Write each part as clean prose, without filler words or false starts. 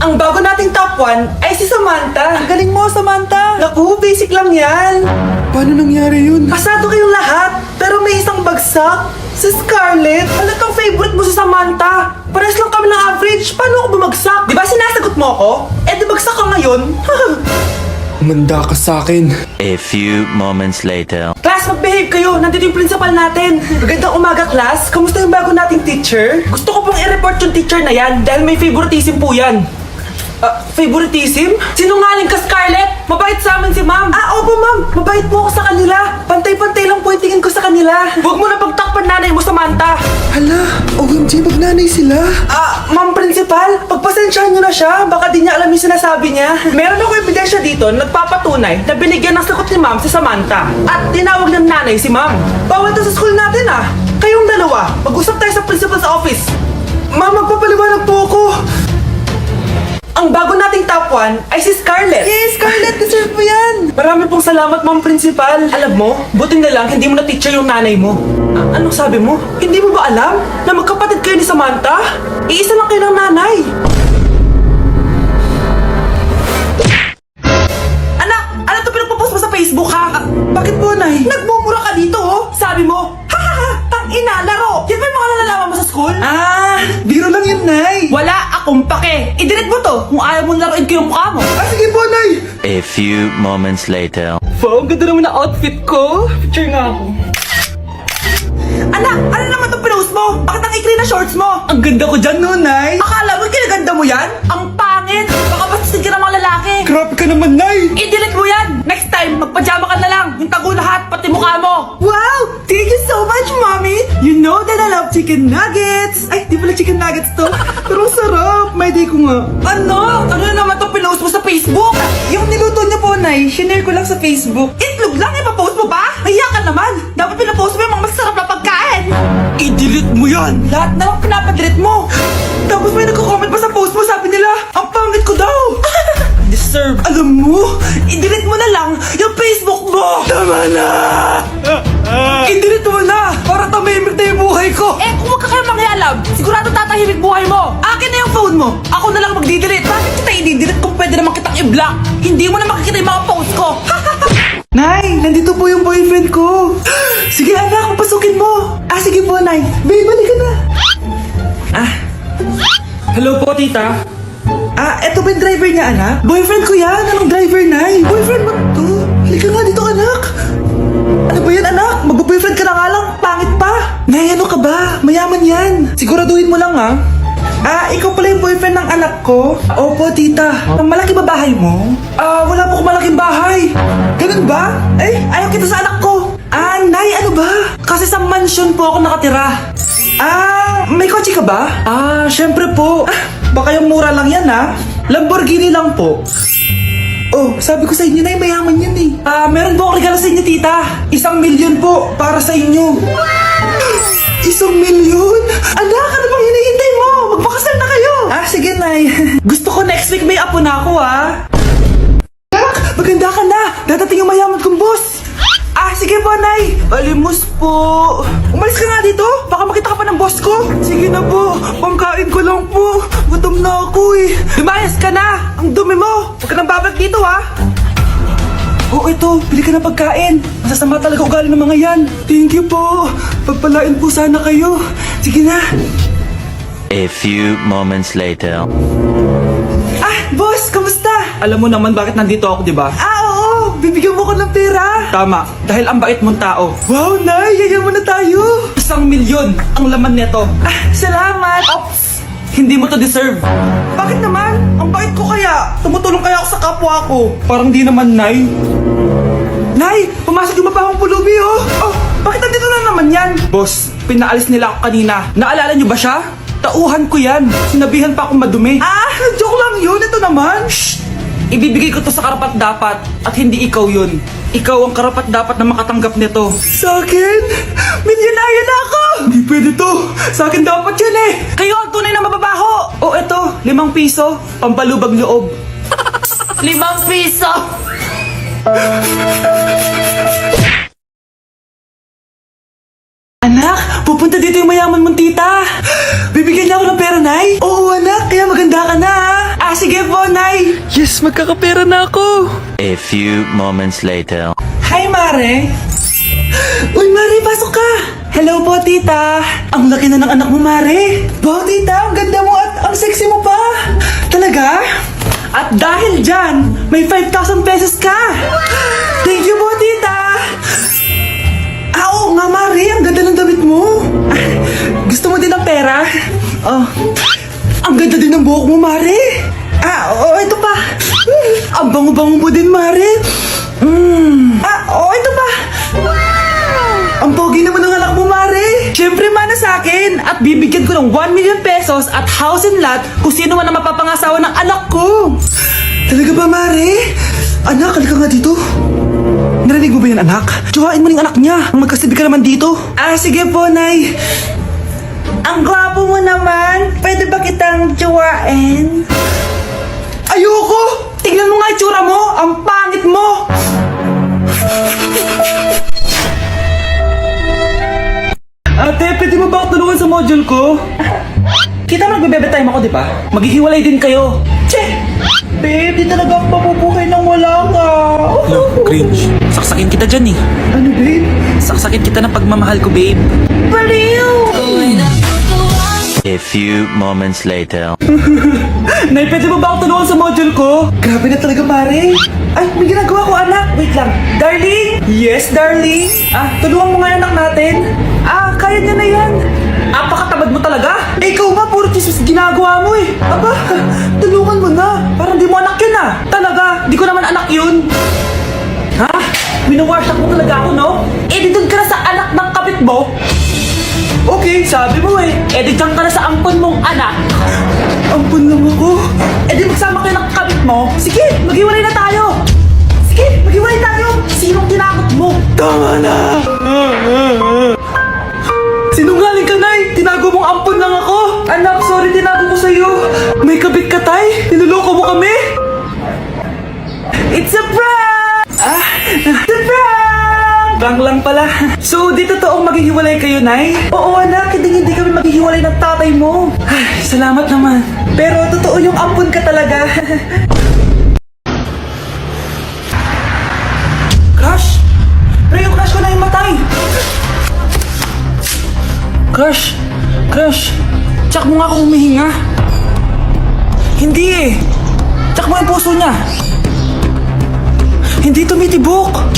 Ang bago nating top 1 ay si Samantha. Ang galing mo, Samantha. Naku, basic lang yan. Paano nangyari yun? Pasado kayong lahat, pero may isang bagsak. Si Scarlett, ano tong favorite mo si Samantha? Pares lang kami ng average, paano ako bumagsak? Di ba sinasagot mo ako? Eh di bagsak ka ngayon? Umanda ka sa akin. A few moments later. Class, mag-behave kayo. Nandito yung principal natin. Magandang umaga, class. Kamusta yung bago nating teacher? Gusto ko pong i-report yung teacher na yan dahil may favoritism po yan. Favoritism? Sinungaling ka, Scarlett? Mabait sa amin si ma'am. Opo, ma'am. Mabait po ako sa kanila. Pantay-pantay lang po yung tingin ko sa kanila. Huwag mo na pagtakpan nanay mo, Samantha. Hala, OMG, magnanay sila. Ma'am principal, pagpasensyahan niyo na siya. Baka di niya alam yung sinasabi niya. Meron ako ebidensya dito na nagpapatunay na binigyan ng sagot ni ma'am si Samantha. At tinawag ng nanay si ma'am. Bawal to sa school natin Kayong dalawa, mag-usap tayo sa principal's office. Ma'am, magpapaliwanag po ako. Ang bago nating top 1 ay si Scarlett. Yes, Scarlett, deserve mo yan. Marami pong salamat, ma'am principal. Alam mo, buti na lang hindi mo na teacher yung nanay mo. Anong sabi mo? Hindi mo ba alam na magkapatid kayo ni Samantha? Iisa lang kayo ng nanay. Anak, ano to pinagpo-post mo sa Facebook ha? Bakit po, Nay? Nagmumura ka dito Sabi mo, tang-ina, laro. Yan ba yung mga nalalaman mo sa school? Biro lang yun, Nay. Wala akong pake. I-delete mo to kung ayaw mo laruin ko yung mukha mo. Sige po, Nay. A few moments later. Wow, ang ganda naman na outfit ko. Picture nga ako. Anak, ano naman itong pinost mo? Bakit ang ikli na shorts mo? Ang ganda ko dyan, no, Nay. Akala mo kinaganda mo yan? Ang pangit. Baka bastos ka ng mga lalaki. Grabe ka naman, Nay. I-delete mo yan. Next time, magpajama ka na lang. Yung tago lahat, pati mukha mo. Wow! Thank you so much, Mommy. You know that I love chicken nuggets. Ay, di pala chicken nuggets to. Pero sarap. May day ko nga. Ano? Ano na naman itong pinost mo sa Facebook? Yung niluto niya po, Nay, shinare ko lang sa Facebook. Itlog lang, ipapost mo ba? Kaya ka naman. Dapat pinapost mo yung mga masarap na pagkain. I-delete mo yan. Lahat na lang pinapadelete mo. Tapos may nagko-comment pa sa post mo, sabi nila, ang pangit ko daw. Deserve. Alam mo, I-delete mo na lang yung Facebook mo. tama na. I-delete mo na para tumimik na yung buhay ko. Eh, kung wag ka kayo mangyalab, sigurado tatahimik buhay mo. Akin na yung phone mo. Ako na lang magdi-delete. Bakit kita i-delete kung pwede naman kitang i-block? Hindi mo na makikita yung mga post ko. Nay, nandito po yung boyfriend ko. Sige anak, pasukin mo. Sige po, Nay. Babe, balik ka na. Hello po, tita. Eto ba yung driver niya, anak? Boyfriend ko yan. Anong driver, Nay? Boyfriend mo to? Halika nga dito, anak. Ano ba yan, anak? Mag-boyfriend ka na nga lang. Pangit pa. Nay, ano ka ba? Mayaman yan. Siguraduhin mo lang, ikaw pala yung boyfriend ng anak ko? Opo, tita. Malaki ba bahay mo? Wala po akong malaking bahay. Ganun ba? Ayaw kita sa anak ko. Nay, ano ba? Kasi sa mansion po ako nakatira. May kotse ka ba? Syempre po. Baka yung mura lang yan, Lamborghini lang po. Oh, sabi ko sa inyo, Nay, mayaman yan eh. Meron po akong regalo sa inyo, tita. 1,000,000 po para sa inyo. 1,000,000? Anak, ano bang hinihintay mo? Magpakasal na kayo. Sige, Nay. Gusto ko next week may apo na ako, Anak, maganda ka na. Dadating yung mayaman kong boss. Sige po, Nay. Alimos po. Umalis ka nga dito. Baka makita ka pa ng boss ko. Sige na po. Pangkain ko lang po. Gutom na ako eh. Lumayas ka na. Ang dumi mo. Huwag ka nang babalik dito, Ito. Bili ka ng pagkain. Masasama talaga ugali ng mga yan. Thank you po. Pagpalain po sana kayo. Sige na. A few moments later. Boss, kamusta? Alam mo naman bakit nandito ako, di ba? Oo. Bibigyan mo ko ng pera. Tama. Dahil ang bait mong tao. Wow, Nay. Yayaman na tayo. 1,000,000 ang laman nito. Salamat. Ops! Hindi mo to deserve. Bakit naman? Ang bait ko kaya. Tumutulong kaya ako sa kapwa ko. Parang di naman, Nay. Nay, pumasok yung mapahong pulubi, bakit nandito na naman yan? Boss, pinaalis nila ako kanina. Naalala niyo ba siya? Tauhan ko yan. Sinabihan pa akong madumi. Joke lang yun. Ito naman. Shh! Ibibigay ko to sa karapat-dapat at hindi ikaw yun. Ikaw ang karapat-dapat na makatanggap nito. Sa akin? Milyonaryo na ako! Hindi pwede to. Sa akin dapat yan eh. Kayo ang tunay na mababaho! O eto, 5 piso, pampalubag loob. 5 piso! Anak, pupunta dito yung mayaman mong tita. Bibigyan niya ako ng pera, Nay. Oo, anak. Kaya maganda ka na, Ah, sige po, Nay. Yes, magkakapera na ako. A few moments later. Hi, Mare. Uy, Mare, pasok ka. Hello po, tita. Ang laki na ng anak mo, Mare. Wow, tita, ang ganda mo at ang sexy mo pa. Talaga? At dahil dyan, may 5,000 pesos ka. Thank you po, tita. Ah, oo nga, Mare. Ang ganda ng damit mo. Gusto mo din ng pera? Oh. Ang ganda din ng buhok mo, Mare. Ah, oo, ito pa. Ang bango-bango mo din, Mare. Ah, oo, ito pa. Ang pogi naman ng anak mo, Mare. Siyempre, mana sa akin. At bibigyan ko ng 1 million pesos at house and lot kung sino man ang mapapangasawa ng anak ko. Talaga ba, Mare? Anak, halika nga dito. Narinig mo ba yan, anak? Tsuhain mo ng anak niya. Magkasibi ka naman dito. Ah, sige po, Nay. Ang gwapo mo naman. Pwede ba kitang tsuhain? Ayoko! Tingnan mo nga itsura mo. Ang pangit mo. Ate, pwede mo ba ako tulungan sa module ko? Kita magbebebe time ako, di ba? Maghihiwalay din kayo. Che! Babe, di talaga ako mabubuhay nang wala ka. Cringe. Saksakin kita dyan eh. Ano, babe? Saksakin kita ng pagmamahal ko, babe. Baliw! A few moments later. Nay, pwede mo ba ako tulungan sa module ko? Grabe na talaga, pare. Ay, may ginagawa ko, anak. Wait lang. Darling? Yes, darling? Ah, tulungan mo nga yung anak natin. Ah, kaya niya na yan. Apakatamad mo talaga. Eh, ikaw nga, puro chismis ginagawa mo eh. Aba, tulungan mo na. Parang di mo anak yun ah. Talaga, di ko naman anak yun. Ha? Winawarsak mo talaga ako, no? Eh, di doon ka na sa anak ng kapit mo. Okay, sabi mo eh. Eh, di dyan ka na sa ampon mong anak. Ampon lang ako. Eh, di magsama kayo ng kabit mo. Sige, maghiwalay na tayo. Sige, maghiwalay tayo. Sinong tinakot mo? Tama na. Sinungaling ka, Nay. Tinago mong ampon lang ako. Anak, sorry, tinago ko sa'yo. May kabit ka, Tay. Niloloko mo kami. It's a prank! Ah, it's a prank! Prank lang pala. So, di totoong maghihiwalay kayo, Nay? Oo, anak. Hindi kami maghihiwalay ng tatay mo. Ay, salamat naman. Pero totoo yung ampun ka talaga. Crush? Pero yung crush ko na yung matay. Crush? Crush? Tsak mo nga kung humihinga. Hindi eh. Tsak mo yung puso niya. Hindi tumitibok.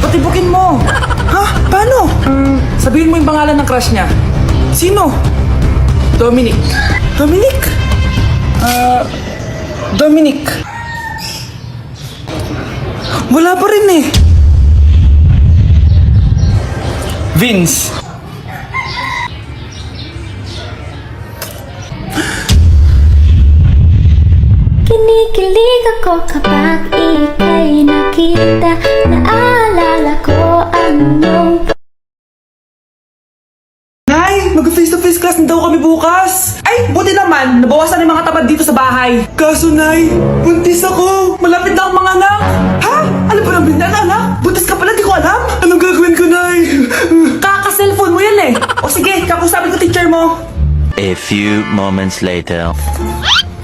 Patibukin mo. Ha? Paano? Sabihin mo yung pangalan ng crush niya. Sino? Dominic. Dominic? Dominic. Wala pa rin eh. Vince. Kinikilig ako kapag ika'y nakita. Naalala ko ang iyong Nay, mag-face-to-face class na daw kami bukas. Ay, buti naman, nabawasan yung mga tamad dito sa bahay. Kaso, Nay, buntis ako. Malapit na akong mga anak. Ha? Ano ba naman yan, anak? Buntis ka pala, di ko alam. Anong gagawin ko, Nay? Kaka-cellphone mo yan eh. O sige, kakusapin ko teacher mo. A few moments later.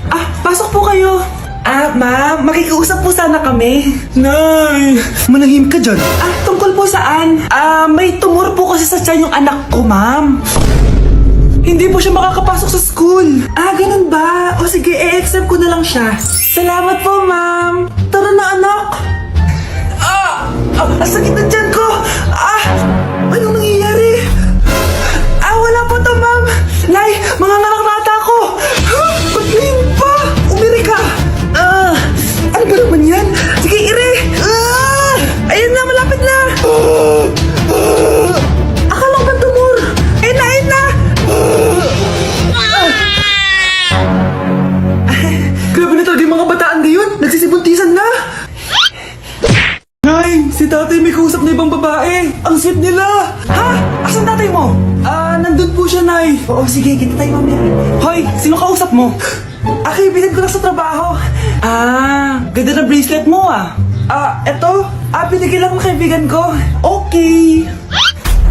Ah, pasok po kayo. Ah, ma'am, makikiusap po sana kami. Nay, manahim ka dyan. Ah, tungkol po saan? Ah, may tumor po kasi sa tiyan yung anak ko, ma'am. Hindi po siya makakapasok sa school. Ah, ganun ba? O sige, i-accept ko na lang siya. Salamat po, ma'am. Tara na, anak. Ang sakit na tiyan ko. Ah, anong nangyayari? Ah, wala po to, ma'am. Nay, mga nganak na ata ako. Ba't ngayon pa? Umiri ka. Ano ba naman yan? Sige, ire. Ayun na, malapit na. Akala ko ba tumor? Ayun na. Grabe na talaga yung mga bataan ngayon. Nagsisibuntisan na. Nay, si tatay may kausap na ibang babae. Ang sweet nila. Ha? Asan tatay mo? Nandun po siya, Nay. Oo, sige, kita tayo mamaya. Hoy, sino kausap mo? Kaibigan ko lang sa trabaho. Ganda na bracelet mo ah. Eto. Binigyan lang ng kaibigan ko. Okay.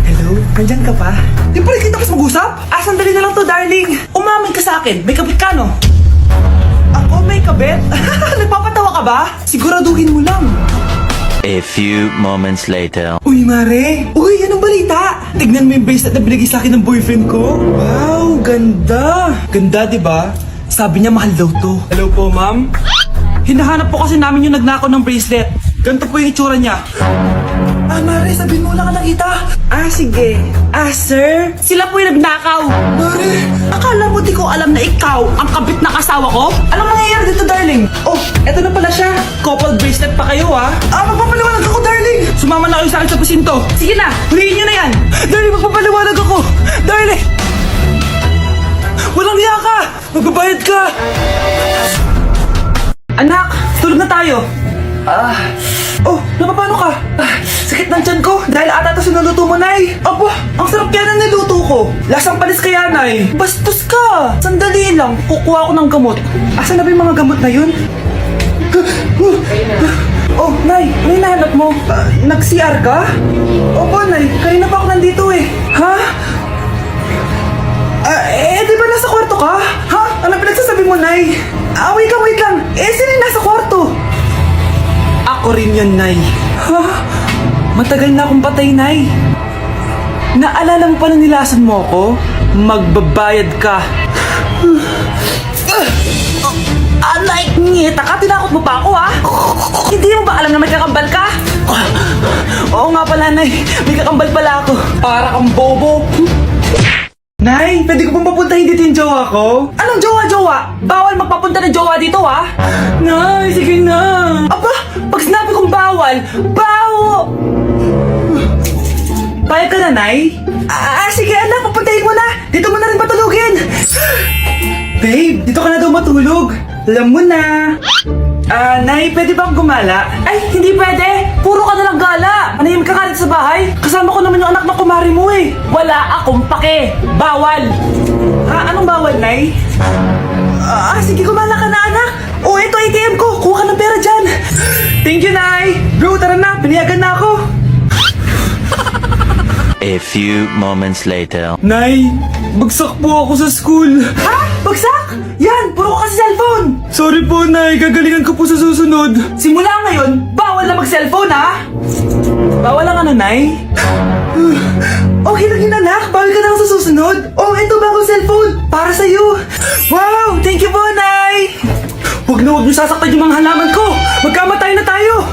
Hello, andyan ka pa? Di pa rin kita mas mag-usap? Sandali na lang to, darling. Umamin ka sa akin. May kabit ka, no? ba? Siguraduhin mo lang. A few moments later. Uy, Mare! Uy, anong balita? Tignan mo yung bracelet na binigay sa akin ng boyfriend ko. Wow, ganda! Ganda, di ba? Sabi niya mahal daw to. Hello po, ma'am. Hinahanap po kasi namin yung nagnakaw ng bracelet. Ganito po yung itsura niya. Ah, Mare, sabihin mo lang ka nakita. Ah, sige. Ah, sir? Sila po yung nagnakaw. Mare! Akala mo di ko alam na ikaw ang kabit na kasawa ko? Anong nangyayari dito, darling? Oh, eto na pala siya. Couple bracelet pa kayo, ha? Ah, magpapaliwanag ako, darling! Sumama na kayo sa akin sa presinto. Sige na, huliin nyo na yan. Darling, magpapaliwanag ako! Darling! Walang niya ka! Magbabayad ka! Anak, tulog na tayo. Oh, napapano ka? Sakit ng tiyan ko dahil ata ito sinuluto mo, Nay. Aba, ang sarap kaya na niluto ko. Lasang panis kaya, Nay. Bastos ka. Sandali lang, kukuha ko ng gamot. Asan na ba yung mga gamot na yun? Oh, Nay, ano yung nahanap mo? Nag-CR ka? Opo, Nay, kanina pa ako nandito eh. Ha? Di ba nasa kwarto ka? Ha? Ano pinagsasabi mo, Nay? Wait lang. Sino yung nasa kwarto? Ako rin yun, Nay. Ha? Matagal na akong patay, Nay. Naalala mo pa na nilasan mo ako? Magbabayad ka. Nay, ngita ka, tinakot mo pa ako, ha? Hindi mo ba alam na may kakambal ka? Oo nga pala, Nay. May kakambal pala ako. Para kang bobo. Nay, pwede ko pong papuntahin dito yung jowa ko? Anong jowa-jowa? Bawal magpapunta ng jowa dito, ha? Nay, sige na. Aba, pag sinabi kong bawal, Payag ka na, Nay? Sige anak, papuntahin mo na. Dito mo na rin patulugin. Babe, dito ka na daw matulog. Alam mo na. Nay, pwede bang gumala? Ay, hindi pwede. Puro ka na lang gala. Manahimik ka nga dito sa bahay. Kasama ko naman yung anak na kumari mo eh. Wala akong pake. Bawal. Anong bawal, Nay? Sige, gumala ka na, anak. Oh, ito ATM ko. Kuha ka ng pera dyan. Thank you, Nay. Bro, tara na. Pinayagan na ako. A few moments later. Nay, bagsak po ako sa school. Ha? Bagsak? Yan, puro ka kasi cellphone. Sorry po, Nay. Gagalingan ko po sa susunod. Simula ngayon, bawal na mag-cellphone, ha? Bawal lang ano, Nay? Okay lang yun, anak. Bawal ka na sa susunod. Oh, ito bagong cellphone. Para sa'yo. Wow, thank you po, Nay. Huwag na huwag niyo sasaktan yung mga halaman ko. Magkamatay na tayo.